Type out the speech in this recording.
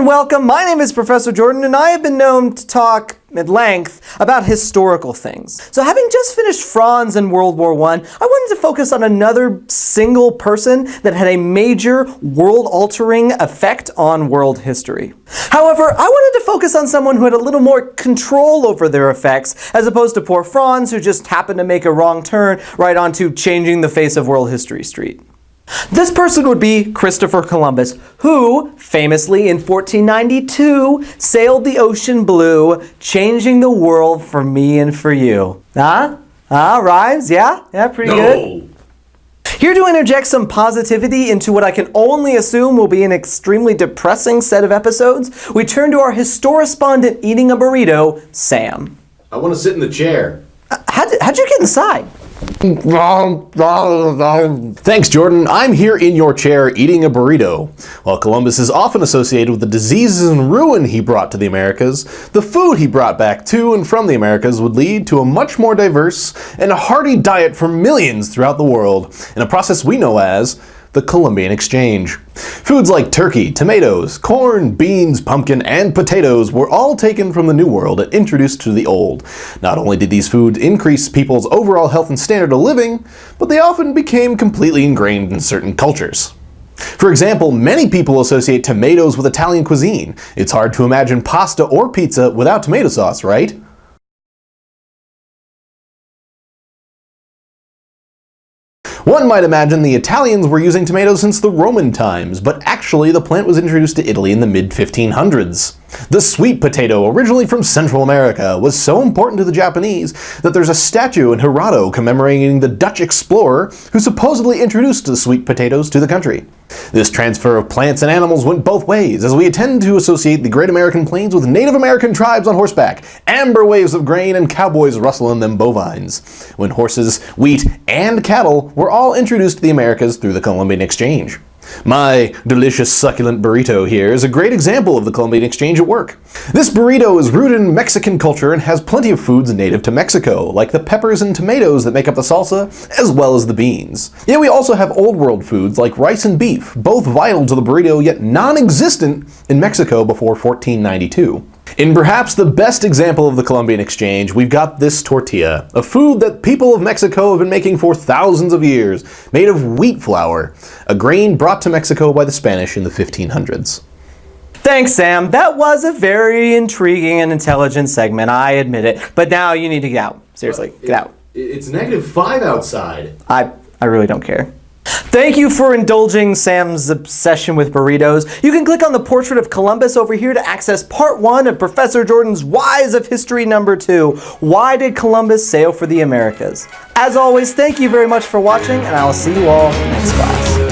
and welcome. My name is Professor Jordan, and I have been known to talk at length about historical things. So having just finished Franz in World War I wanted to focus on another single person that had a major world-altering effect on world history. However, I wanted to focus on someone who had a little more control over their effects, as opposed to poor Franz, who just happened to make a wrong turn right onto changing the face of world history street. This person would be Christopher Columbus, who famously in 1492 sailed the ocean blue, changing the world for me and for you. Rhymes? Yeah, pretty good. Here to interject some positivity into what I can only assume will be an extremely depressing set of episodes, we turn to our historispondent eating a burrito, Sam. I want to sit in the chair. How'd you get inside? Thanks, Jordan. I'm here in your chair eating a burrito. While Columbus is often associated with the diseases and ruin he brought to the Americas, the food he brought back to and from the Americas would lead to a much more diverse and hearty diet for millions throughout the world, in a process we know as the Colombian Exchange. Foods like turkey, tomatoes, corn, beans, pumpkin, and potatoes were all taken from the New World and introduced to the Old. Not only did these foods increase people's overall health and standard of living, but they often became completely ingrained in certain cultures. For example, many people associate tomatoes with Italian cuisine. It's hard to imagine pasta or pizza without tomato sauce, right? One might imagine the Italians were using tomatoes since the Roman times, but actually the plant was introduced to Italy in the mid-1500s. The sweet potato, originally from Central America, was so important to the Japanese that there's a statue in Hirado commemorating the Dutch explorer who supposedly introduced the sweet potatoes to the country. This transfer of plants and animals went both ways, as we tend to associate the Great American Plains with Native American tribes on horseback, amber waves of grain, and cowboys rustling them bovines, when horses, wheat, and cattle were all introduced to the Americas through the Colombian Exchange. My delicious succulent burrito here is a great example of the Colombian Exchange at work. This burrito is rooted in Mexican culture and has plenty of foods native to Mexico, like the peppers and tomatoes that make up the salsa, as well as the beans. Yet we also have old world foods like rice and beef, both vital to the burrito yet non-existent in Mexico before 1492. In perhaps the best example of the Colombian Exchange, we've got this tortilla, a food that people of Mexico have been making for thousands of years, made of wheat flour, a grain brought to Mexico by the Spanish in the 1500s. Thanks, Sam. That was a very intriguing and intelligent segment, I admit it. But now you need to get out. Seriously, get out. It's -5 outside. I really don't care. Thank you for indulging Sam's obsession with burritos. You can click on the portrait of Columbus over here to access part 1 of Professor Jordan's Whys of History number 2. Why did Columbus sail for the Americas? As always, thank you very much for watching, and I will see you all next class.